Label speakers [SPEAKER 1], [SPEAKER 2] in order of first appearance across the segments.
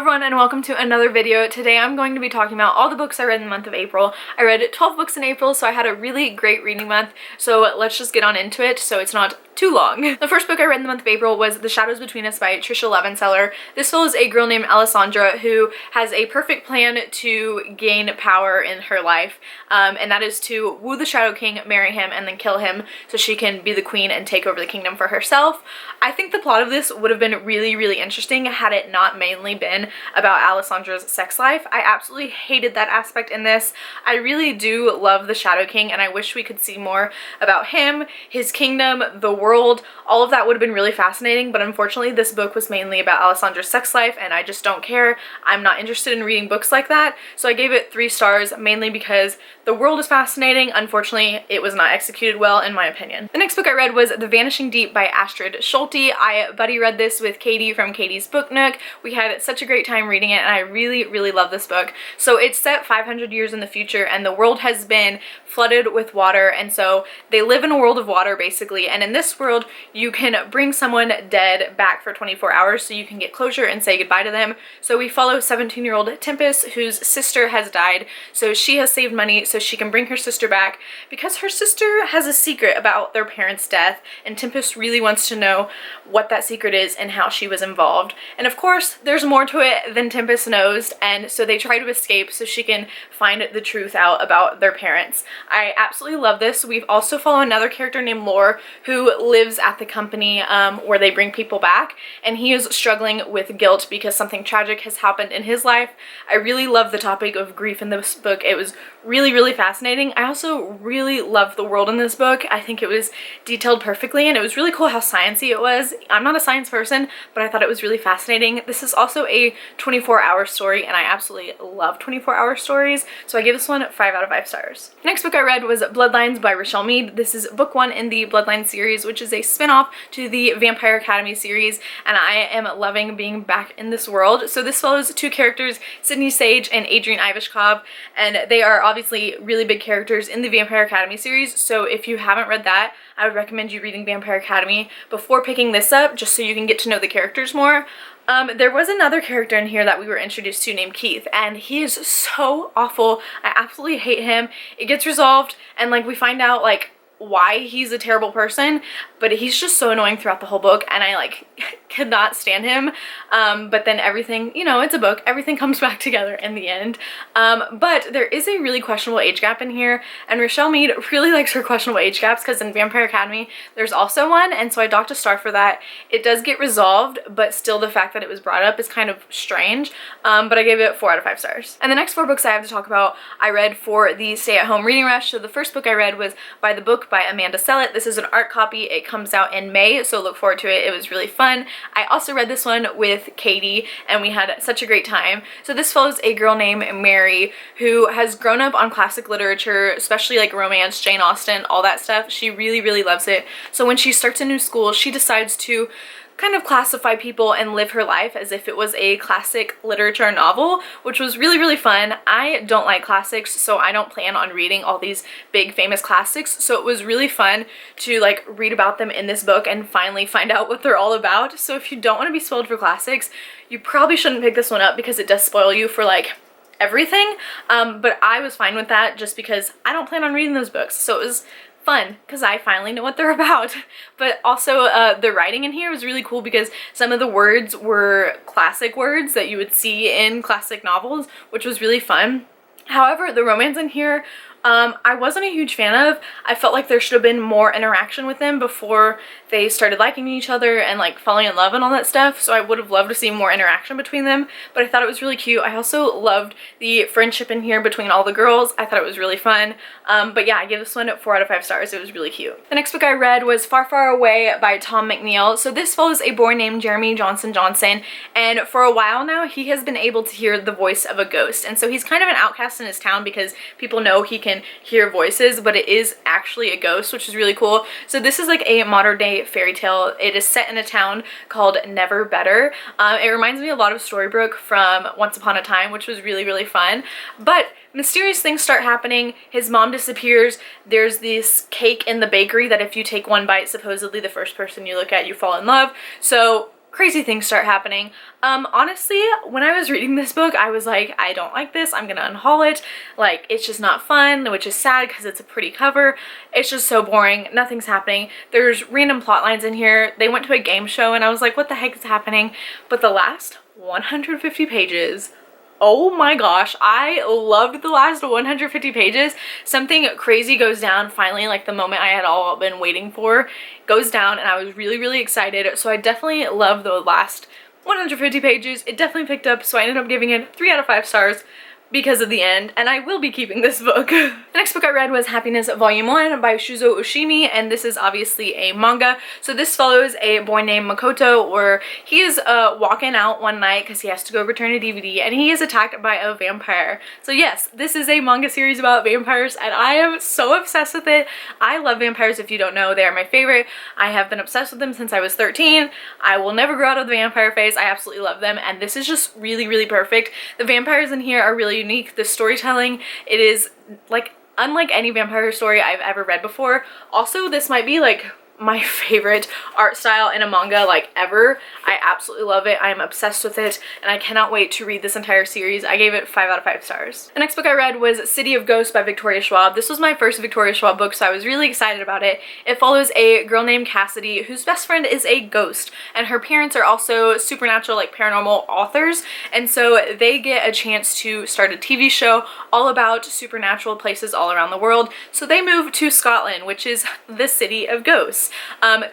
[SPEAKER 1] everyone and welcome to another video. Today I'm going to be talking about all the books I read in the month of April. I read 12 books in April, so I had a really great reading month, so let's just get on into it so it's not too long. The first book I read in the month of April was The Shadows Between Us by Trisha Levenseller. This follows a girl named Alessandra who has a perfect plan to gain power in her life, and that is to woo the Shadow King, marry him, and then kill him so she can be the queen and take over the kingdom for herself. I think the plot of this would have been really interesting had it not mainly been about Alessandra's sex life. I absolutely hated that aspect in this. I really do love the Shadow King and I wish we could see more about him, his kingdom, the world. All of that would have been really fascinating, but unfortunately this book was mainly about Alessandra's sex life and I just don't care. I'm not interested in reading books like that, so I gave it 3 stars, mainly because the world is fascinating. Unfortunately, it was not executed well in my opinion. The next book I read was The Vanishing Deep by Astrid Schulte. I buddy read this with Katie from Katie's Book Nook. We had such a great time reading it and I really love this book. So it's set 500 years in the future and the world has been flooded with water, and so they live in a world of water basically, and in this world you can bring someone dead back for 24 hours so you can get closure and say goodbye to them. So we follow 17-year-old Tempest, whose sister has died, so she has saved money so she can bring her sister back because her sister has a secret about their parents' death and Tempest really wants to know what that secret is and how she was involved. And of course there's more to it than Tempest knows, and so they try to escape so she can find the truth out about their parents. I absolutely love this. We've also followed another character named Lore who lives at the company where they bring people back, and he is struggling with guilt because something tragic has happened in his life. I really love the topic of grief in this book. It was really fascinating. I also really loved the world in this book. I think it was detailed perfectly and it was really cool how sciencey it was. I'm not a science person, but I thought it was really fascinating. This is also a 24-hour story and I absolutely love 24-hour stories, so I give this one 5 out of 5 stars. The next book I read was Bloodlines by Rochelle Mead. This is book 1 in the Bloodlines series, which is a spin-off to the Vampire Academy series, and I am loving being back in this world. So this follows 2 characters, Sydney Sage and Adrian Ivashkov, and they are obviously really big characters in the Vampire Academy series, so if you haven't read that, I would recommend you reading Vampire Academy before picking this up, just so you can get to know the characters more. There was another character in here that we were introduced to named Keith, and he is so awful. I absolutely hate him. It gets resolved, and like we find out like why he's a terrible person, but he's just so annoying throughout the whole book and I like could not stand him. But then everything, you know, it's a book, everything comes back together in the end. But there is a really questionable age gap in here, and Rochelle Mead really likes her questionable age gaps because in Vampire Academy there's also one, and so I docked a star for that. It does get resolved, but still the fact that it was brought up is kind of strange, but I gave it 4 out of 5 stars. And the next 4 books I have to talk about I read for the stay-at-home reading rush. So the first book I read was By the Book by Amanda Sellett. This is an art copy. It comes out in May, so look forward to it. It was really fun. I also read this one with Katie and we had such a great time. So this follows a girl named Mary who has grown up on classic literature, especially like romance, Jane Austen, all that stuff. She really loves it. So when she starts a new school, she decides to kind of classify people and live her life as if it was a classic literature novel, which was really fun. I don't like classics, so I don't plan on reading all these big famous classics, so it was really fun to like read about them in this book and finally find out what they're all about. So if you don't want to be spoiled for classics, you probably shouldn't pick this one up because it does spoil you for like everything, but I was fine with that just because I don't plan on reading those books, so it was fun because I finally know what they're about. But also the writing in here was really cool because some of the words were classic words that you would see in classic novels, which was really fun. However, the romance in here I wasn't a huge fan of. I felt like there should have been more interaction with them before they started liking each other and like falling in love and all that stuff, so I would have loved to see more interaction between them, but I thought it was really cute. I also loved the friendship in here between all the girls. I thought it was really fun. But yeah, I give this one 4 out of 5 stars. It was really cute. The next book I read was Far Away by Tom McNeill. So this follows a boy named Jeremy Johnson, and for a while now he has been able to hear the voice of a ghost, and so he's kind of an outcast in his town because people know he can hear voices, but it is actually a ghost, which is really cool. So this is like a modern day fairy tale. It is set in a town called Never Better. It reminds me a lot of Storybrooke from Once Upon a Time, which was really fun. But mysterious things start happening. His mom disappears. There's this cake in the bakery that if you take one bite, supposedly the first person you look at, you fall in love. So crazy things start happening. Honestly, when I was reading this book, I was like, I don't like this, I'm gonna unhaul it. Like, it's just not fun, which is sad because it's a pretty cover. It's just so boring, nothing's happening. There's random plot lines in here. They went to a game show and I was like, what the heck is happening? But the last 150 pages, oh my gosh, I loved the last 150 pages. Something crazy goes down finally, like the moment I had all been waiting for goes down, and I was really, really excited. So I definitely love the last 150 pages. It definitely picked up, so I ended up giving it 3 out of 5 stars because of the end, and I will be keeping this book. The next book I read was Happiness Volume 1 by Shuzo Oshimi, and this is obviously a manga. So this follows a boy named Makoto, where he is walking out one night because he has to go return a DVD, and he is attacked by a vampire. So yes, this is a manga series about vampires, and I am so obsessed with it. I love vampires. If you don't know, they are my favorite. I have been obsessed with them since I was 13. I will never grow out of the vampire phase. I absolutely love them, and this is just really, really perfect. The vampires in here are really unique. The storytelling, it is like unlike any vampire story I've ever read before. Also, this might be like my favorite art style in a manga like ever. I absolutely love it. I am obsessed with it, and I cannot wait to read this entire series. I gave it 5 out of 5 stars. The next book I read was City of Ghosts by Victoria Schwab. This was my first Victoria Schwab book, so I was really excited about it. It follows a girl named Cassidy whose best friend is a ghost, and her parents are also supernatural, like paranormal authors, and so they get a chance to start a TV show all about supernatural places all around the world. So they move to Scotland, which is the city of ghosts.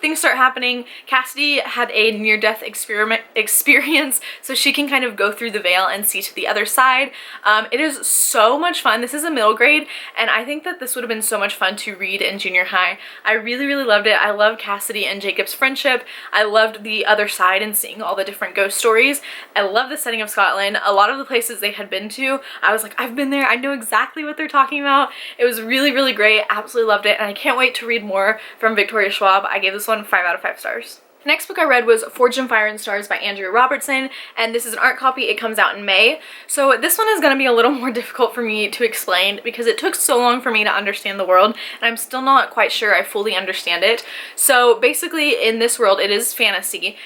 [SPEAKER 1] Things start happening. Cassidy had a near-death experience, so she can kind of go through the veil and see to the other side. It is so much fun. This is a middle grade, and I think that this would have been so much fun to read in junior high. I really, really loved it. I love Cassidy and Jacob's friendship. I loved the other side and seeing all the different ghost stories. I love the setting of Scotland. A lot of the places they had been to, I was like, I've been there. I know exactly what they're talking about. It was really, really great. Absolutely loved it, and I can't wait to read more from Victoria Schwab. I gave this one 5 out of 5 stars. The next book I read was Fortune, Fire, and Stars by Andrea Robertson, and this is an art copy. It comes out in May. So this one is going to be a little more difficult for me to explain because it took so long for me to understand the world, and I'm still not quite sure I fully understand it. So basically in this world, it is fantasy.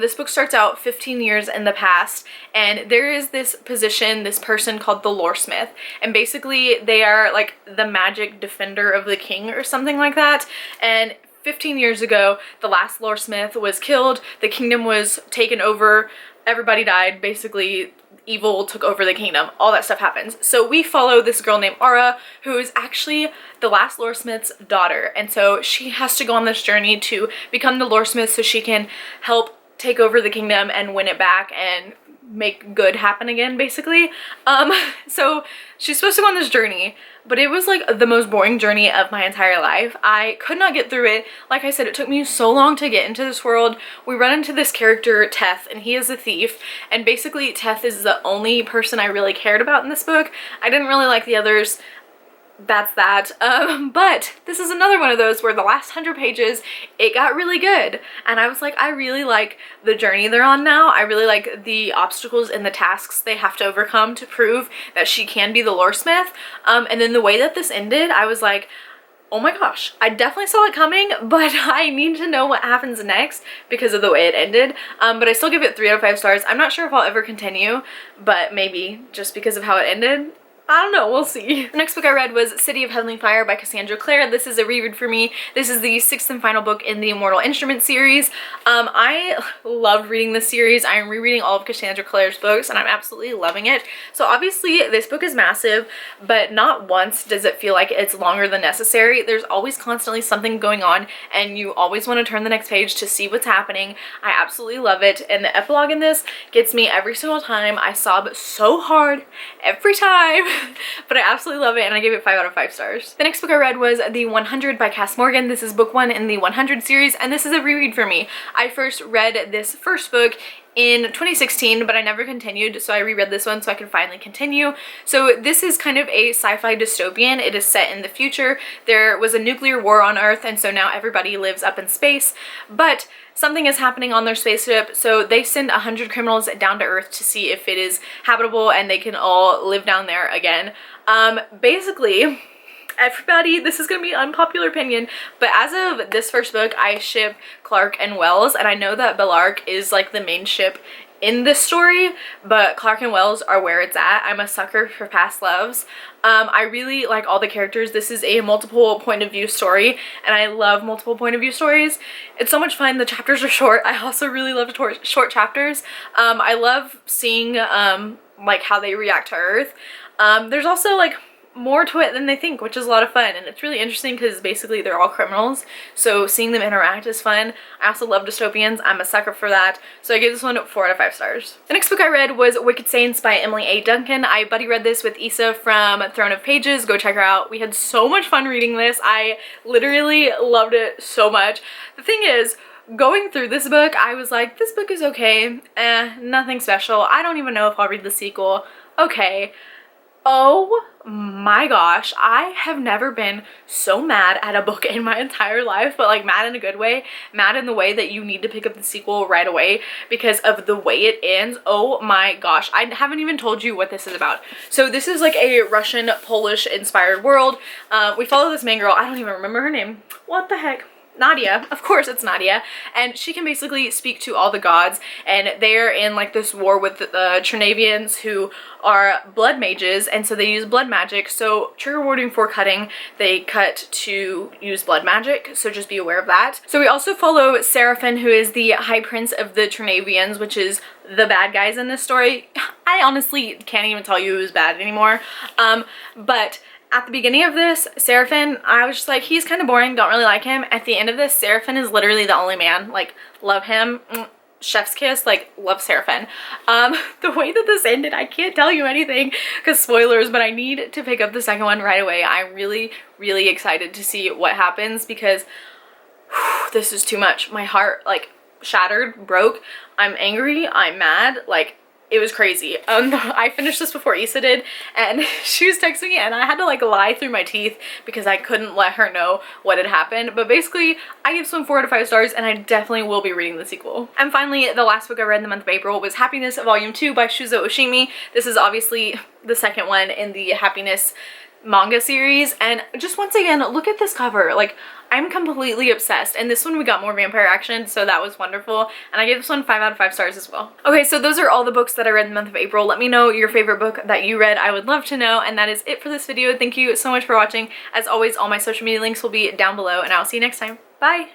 [SPEAKER 1] This book starts out 15 years in the past, and there is this position, this person called the Loresmith, and basically they are like the magic defender of the king or something like that. And 15 years ago, the last Loresmith was killed, the kingdom was taken over, everybody died, basically evil took over the kingdom, all that stuff happens. So we follow this girl named Aura, who is actually the last Loresmith's daughter, and so she has to go on this journey to become the Loresmith so she can help take over the kingdom and win it back and make good happen again, basically. So she's supposed to go on this journey, but it was like the most boring journey of my entire life. I could not get through it. Like I said, it took me so long to get into this world. We run into this character, Teth, and he is a thief, and basically Teth is the only person I really cared about in this book. I didn't really like the others. That's that. But this is another one of those where the last 100 pages, it got really good. And I was like, I really like the journey they're on now. I really like the obstacles and the tasks they have to overcome to prove that she can be the Loresmith. And then the way that this ended, I was like, oh my gosh, I definitely saw it coming, but I need to know what happens next because of the way it ended. But I still give it 3 out of 5 stars. I'm not sure if I'll ever continue, but maybe just because of how it ended. I don't know, we'll see. The next book I read was City of Heavenly Fire by Cassandra Clare. This is a reread for me. This is the 6th and final book in the Immortal Instrument series. I loved reading this series. I am rereading all of Cassandra Clare's books, and I'm absolutely loving it. So obviously this book is massive, but not once does it feel like it's longer than necessary. There's always constantly something going on, and you always want to turn the next page to see what's happening. I absolutely love it, and the epilogue in this gets me every single time. I sob so hard every time. But I absolutely love it, and I gave it 5 out of 5 stars. The next book I read was The 100 by Cass Morgan. This is book 1 in the 100 series, and this is a reread for me. I first read this first book in 2016, but I never continued, so I reread this one so I could finally continue. So this is kind of a sci-fi dystopian. It is set in the future. There was a nuclear war on Earth, and so now everybody lives up in space, but something is happening on their spaceship, so they send 100 criminals down to Earth to see if it is habitable and they can all live down there again. Basically, everybody, this is gonna be unpopular opinion, but as of this first book, I ship Clark and Wells, and I know that Bellarke is like the main ship in this story, but Clark and Wells are where it's at. I'm a sucker for past loves. I really like all the characters. This is a multiple point of view story, and I love multiple point of view stories. It's so much fun. The chapters are short. I also really love short chapters. I love seeing like how they react to Earth. There's also like more to it than they think, which is a lot of fun, and it's really interesting because basically they're all criminals, so seeing them interact is fun. I also love dystopians. I'm a sucker for that, so I gave this one 4 out of 5 stars. The next book I read was Wicked Saints by Emily A. Duncan. I buddy read this with Issa from Throne of Pages. Go check her out. We had so much fun reading this. I literally loved it so much. The thing is, going through this book, I was like, this book is okay, nothing special. I don't even know if I'll read the sequel. Okay. Oh my gosh, I have never been so mad at a book in my entire life, but like mad in a good way, mad in the way that you need to pick up the sequel right away because of the way it ends. Oh my gosh, I haven't even told you what this is about. So this is like a Russian, Polish inspired world. We follow this main girl, I don't even remember her name. What the heck? Nadia, of course it's Nadia, and she can basically speak to all the gods, and they're in like this war with the Trinavians who are blood mages, and so they use blood magic. So trigger warning for cutting, they cut to use blood magic, so just be aware of that. So we also follow Seraphim, who is the high prince of the Trinavians, which is the bad guys in this story. I honestly can't even tell you who's bad anymore, but at the beginning of this, Seraphim, I was just like, he's kind of boring, don't really like him. At the end of this, Seraphim is literally the only man. Like, love him. Chef's kiss, like, love Seraphim. The way that this ended, I can't tell you anything because spoilers, but I need to pick up the second one right away. I'm really, really excited to see what happens because this is too much. My heart, like, shattered, broke. I'm angry, I'm mad, like, it was crazy. I finished this before Issa did, and she was texting me, and I had to like lie through my teeth because I couldn't let her know what had happened. But basically, I gave this one 4 out of 5 stars, and I definitely will be reading the sequel. And finally, the last book I read in the month of April was Happiness Volume 2 by Shuzo Oshimi. This is obviously the second one in the Happiness manga series, and just once again, look at this cover. Like, I'm completely obsessed, and this one we got more vampire action, so that was wonderful, and I gave this one 5 out of 5 stars as well. Okay, so those are all the books that I read in the month of April. Let me know your favorite book that you read. I would love to know, and that is it for this video. Thank you so much for watching. As always, all my social media links will be down below, and I'll see you next time. Bye!